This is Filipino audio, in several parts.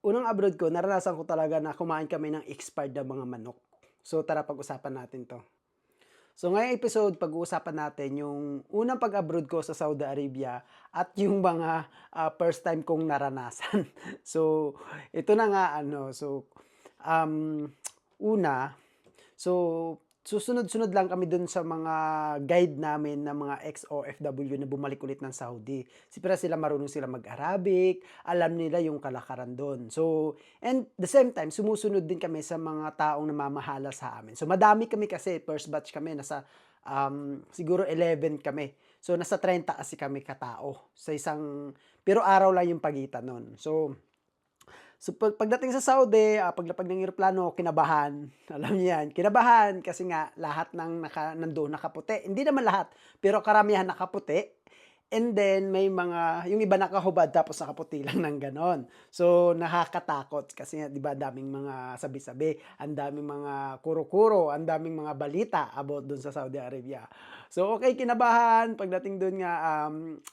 unang abroad ko naranasan ko talaga na kumain kami ng expired na mga manok. So tara pag-usapan natin 'to. So ngayong episode pag-uusapan natin yung unang pag-abroad ko sa Saudi Arabia at yung mga, first time kong naranasan. So ito na nga um, una So, susunod-sunod lang kami dun sa mga guide namin na mga ex-OFW na bumalik ulit ng Saudi. Siyempre sila marunong sila mag-Arabic, alam nila yung kalakaran dun. So, and the same time, sumusunod din kami sa mga taong namamahala sa amin. So, madami kami kasi, first batch kami, nasa siguro 11 kami. So, nasa 30 kasi kami katao sa isang, pero araw lang yung pagitan nun. So, pagdating sa Saudi, paglapag ng eroplano, kinabahan. Alam niyo 'yan, kinabahan kasi nga lahat ng nando'n nakaputi. Hindi naman lahat, pero karamihan nakaputi. And then may mga yung iba nakahubad tapos nakaputi lang ng gano'n. So, nakakatakot kasi nga 'di ba, daming mga sabi-sabi, ang daming mga kuro-kuro, ang daming mga balita about do'n sa Saudi Arabia. So, okay kinabahan pagdating do'n nga,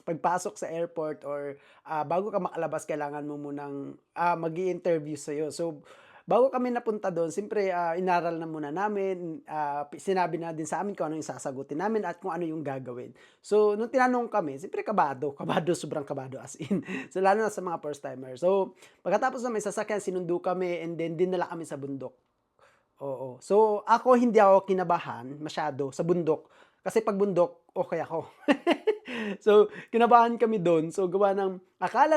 pagpasok sa airport or, bago ka makalabas kailangan mo munang, mag-i-interview sa'yo. So, bago kami napunta do'n siyempre, inaral na muna namin, sinabi na din sa amin kung ano yung sasagutin namin at kung ano yung gagawin. So, nung tinanong kami siyempre kabado, kabado, sobrang kabado as in. So, lalo na sa mga first timer. So, pagkatapos na may sasakyan sinundo kami and then dinala kami sa bundok. Oo. So, ako hindi ako kinabahan masyado sa bundok, kasi 'pag bundok, okey ako. So, kinabahan kami do'n, so gawa ng akala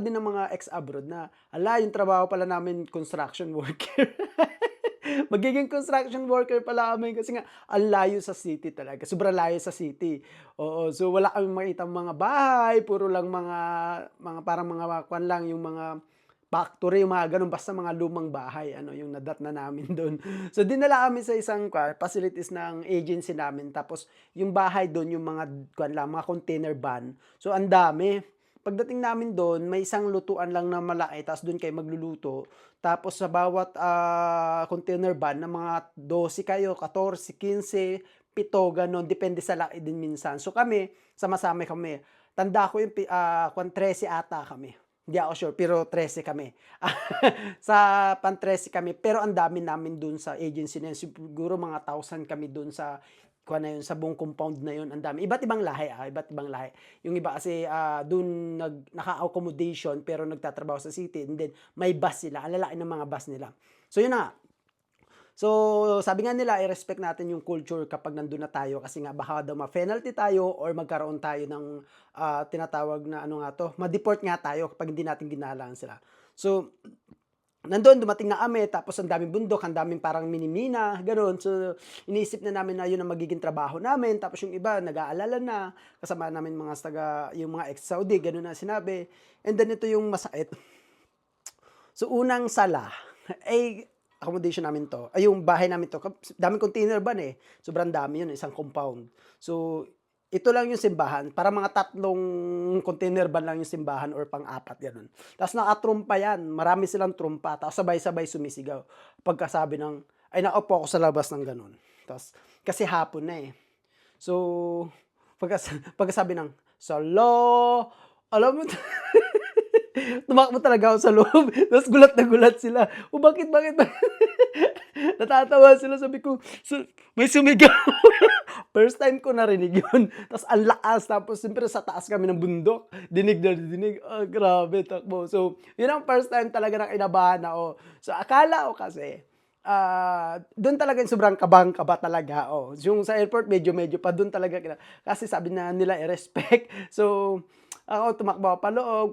din ng mga ex-abroad na, hala yung trabaho pala namin construction worker. Magiging construction worker pala kami kasi nga ang layo sa city talaga, sobrang layo sa city. Oo, so wala kaming makitang mga bahay, puro lang mga parang mga kuwan lang, yung mga factory, yung mga gano'n, basta mga lumang bahay ano, yung nadatnan namin do'n. So, dinala kami sa isang facilities ng agency namin tapos yung bahay do'n yung mga kuwan lang, mga container van. So, ang dami. Pagdating namin do'n, may isang lutuan lang na malaki ta's do'n kayo magluluto. Tapos sa bawat, container van na mga 12 kayo, 14, 15, 7 gano'n, depende sa laki din minsan. So, kami, sama-sama kami. Tanda ko yung 13 ata kami. Hindi ako sure, pero 13 kami. Sa pan-13 kami, pero ang dami namin dun sa agency na yun, siguro mga 1,000 kami dun sa kuwan na yun, sa buong compound na yun, ang dami. Iba't ibang lahi, iba't ibang lahi. Yung iba kasi, dun naka-accommodation pero nagtatrabaho sa city and then may bus sila, ang lalaki ng mga bus nila. So yun na nga. So, sabi nga nila i-respect natin yung culture kapag nandun na tayo kasi nga baka daw ma-penalty tayo or magkaroon tayo ng, tinatawag na ano nga 'to, ma-deport nga tayo kapag hindi natin ginalang sila. So, nando'n dumating na kami tapos ang daming bundok, ang daming parang mini-mina, gano'n. So, iniisip na namin na 'yun ang magiging trabaho namin tapos yung iba nag-aalala na, kasama namin mga yung mga ex-Saudi, gano'n na sinabi. And then ito yung masakit. So, unang sala, ay accommodation namin 'to, ay yung bahay namin 'to daming container van, eh, sobrang dami 'yun, isang compound. So, ito lang yung simbahan, parang mga 3 container van lang yung simbahan or pang-4 gano'n. Ta's nakatrumpa 'yan, marami silang trumpa tapos sabay-sabay sumisigaw pagkasabi ng ay nakaupo ako sa labas ng gano'n. Ta's kasi hapon na, eh. So, pagkasabi ng, "Sala!" Alam mo tumakbo talaga ako sa loob tapos gulat na gulat sila, "Oh, bakit?" Natatawa sila sabi ko, may sumigaw." First time ko narinig yun ta's ang lakas tapos siyempre sa taas kami ng bundok, dinig na dinig, grabe takbo. So, yun ang first time talaga na kinabahan ako. So, akala ko kasi, dun talaga yung sobrang kabang-kaba talaga, yung sa airport medyo-medyo pa, dun talaga kasi sabi na nila i-respect. So, ako tumakbo ako paloob,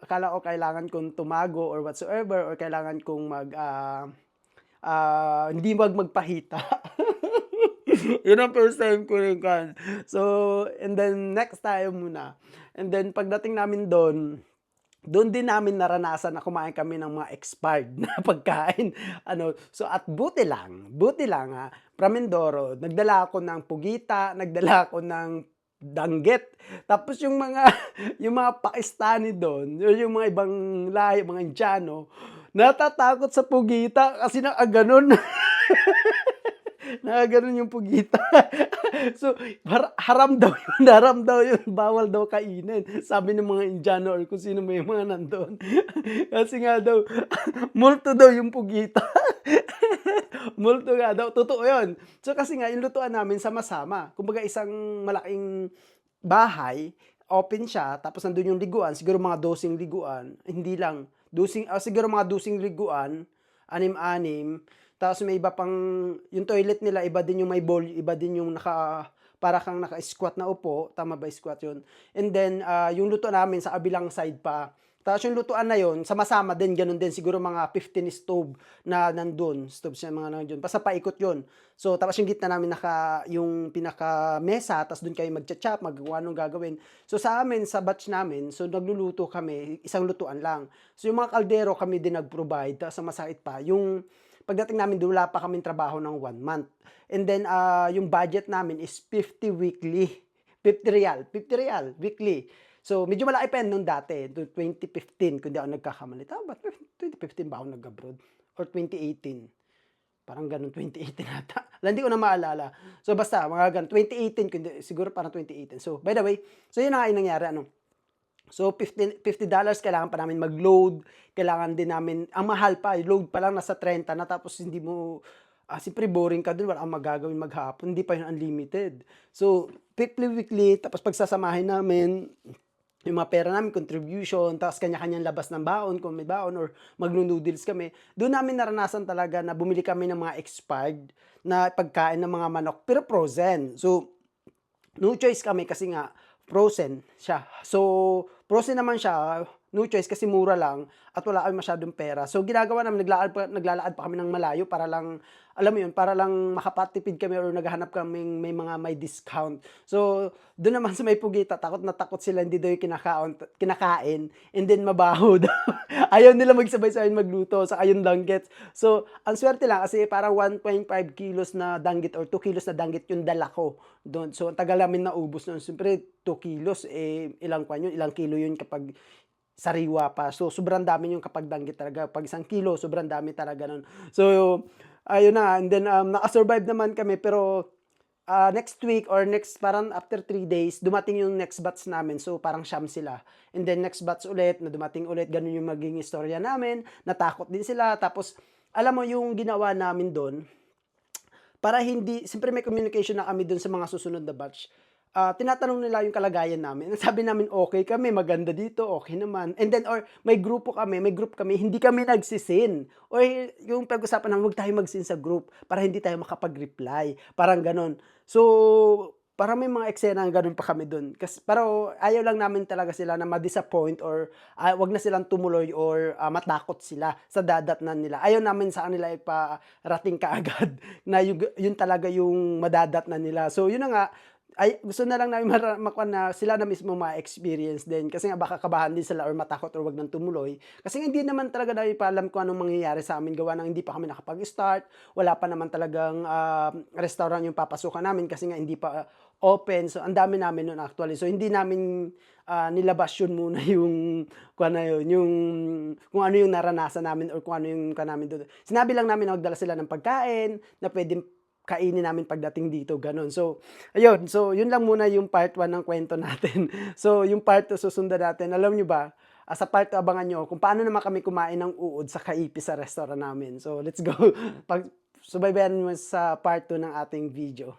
akala ko kailangan kong tumago or whatsoever or kailangan kong hindi magpahita. Yun ang first time ko rin kan. So, and then next time muna. And then pagdating namin dun din namin naranasan na kumain kami ng mga expired na pagkain. So at buti lang, from Mindoro, nagdala ako ng pugita, nagdala ako ng danggit. Tapos yung mga yung mga Pakistani dun, yung mga ibang lahi, mga Indiano, natatakot sa pugita kasi nakaganon. Nakagano'n yung pugita. So, haram daw yun, haram daw yun, bawal daw kainin, sabi ng mga Indiano or kung sino may mga nando'n. Kasi nga daw, multo daw yung pugita. Multo nga daw, totoo yun. So, kasi nga yung lutuan namin sama-sama. Kumbaga isang malaking bahay, open siya, tapos nandun yung liguan, siguro mga 12 liguan, hindi lang, siguro mga 12 liguan, 6-6, tapos may iba pang, yung toilet nila, iba din yung may bowl, iba din yung para kang naka-squat na upo, tama ba squat yun? And then, yung luto namin sa kabilang side pa, tapos yung lutuan na yun, sama-sama din, ganun din, siguro mga 15 stove na nandun, stove siya mga nandun, basta paikot yun. So, tapos yung gitna namin yung pinaka-mesa, tapos dun kayo magcha-chop, magagawa nung gagawin. So, sa amin, sa batch namin, so nagluluto kami, isang lutuan lang. So, yung mga kaldero kami din nag-provide, tapos sa masakit pa, yung pagdating namin doon, wala pa kaming trabaho ng 1 month. And then, yung budget namin is 50 weekly. 50 real weekly. So, medyo malaki pa yan nung dati, 2015, kung di ako nagkakamali. Tama ba? 2015 ba ako nag-abroad? Or 2018? Parang ganun, 2018 ata. Hindi ko na maalala. So, basta, mga ganun, 2018, siguro parang 2018. So, by the way, so yun na nga yung nangyari, So, $50 kailangan pa namin mag-load, kailangan din namin, ang mahal pa, yung load pa lang nasa 30 na, tapos hindi mo, siyempre boring ka dun, wala kang magagawin maghapon, hindi pa yun unlimited. So, weekly, tapos pagsasamahin namin, yung mga pera namin, contribution, tapos kanya-kanyang labas ng baon, kung may baon, or magno-noodles kami. Doon namin naranasan talaga na bumili kami ng mga expired na pagkain ng mga manok, pero frozen. So, no choice kami kasi nga, frozen siya. So, frozen naman siya, no choice kasi mura lang at wala kami masyadong pera. So, ginagawa namin, naglalakad pa kami ng malayo para lang, alam mo yun, para lang makapatipid kami or naghahanap kaming may discount. So, doon naman sa may pugita, takot na takot sila, hindi daw yung kinakain, and then mabaho daw. Ayaw nila magsabay-sabay magluto, saka yung danggit. So, ang swerte lang kasi parang 1.5 kilos na danggit or 2 kilos na danggit yung dala ko doon. So, ang tagal namin naubos noon. Siyempre, 2 kilos, ilang kilo yun kapag sariwa pa. So, sobrang dami yung kapag danggit talaga. Pag 1 kilo, sobrang dami talaga nun. So, ayun na. And then, nakasurvive naman kami. Pero, next week or parang after 3 days, dumating yung next batch namin. So, parang siyam sila. And then, next batch ulit, na dumating ulit. Ganun yung maging istorya namin. Natakot din sila. Tapos, alam mo, yung ginawa namin doon, para hindi, siyempre may communication na kami doon sa mga susunod na batch. Tinatanong nila yung kalagayan namin. Sabi namin, okay kami, maganda dito, okay naman. And then, or may group kami, hindi kami nagsisin. Or yung pag-usapan namin, huwag tayo magsin sa group para hindi tayo makapag-reply. Parang ganon. So, parang may mga eksenang ganun pa kami dun. Pero ayaw lang namin talaga sila na ma-disappoint or wag na silang tumuloy or matakot sila sa dadatnan nila. Ayaw namin sa kanila iparating kaagad na yun talaga yung madadatnan nila. So, yun na nga, gusto na lang namin makuha na sila na mismo ma-experience din. Kasi nga baka kabahan din sila or matakot or wag nang tumuloy. Kasi hindi naman talaga namin pa alam kung anong mangyayari sa amin. Gawa ng hindi pa kami nakapag-start. Wala pa naman talagang restaurant yung papasukan namin kasi nga hindi pa open. So, ang dami namin nun actually. So, hindi namin nilabas yun muna yung kung ano yung naranasan namin or kung ano yung namin doon. Sinabi lang namin na magdala sila ng pagkain na pwedeng kainin namin pagdating dito, ganun. So, ayun. So, yun lang muna yung part 1 ng kwento natin. So, yung part 2 susundan natin. Alam nyo ba, sa part 2 abangan nyo kung paano naman kami kumain ng uod sa kaipis sa restaurant namin. So, let's go. Subaybayan mo sa part 2 ng ating video.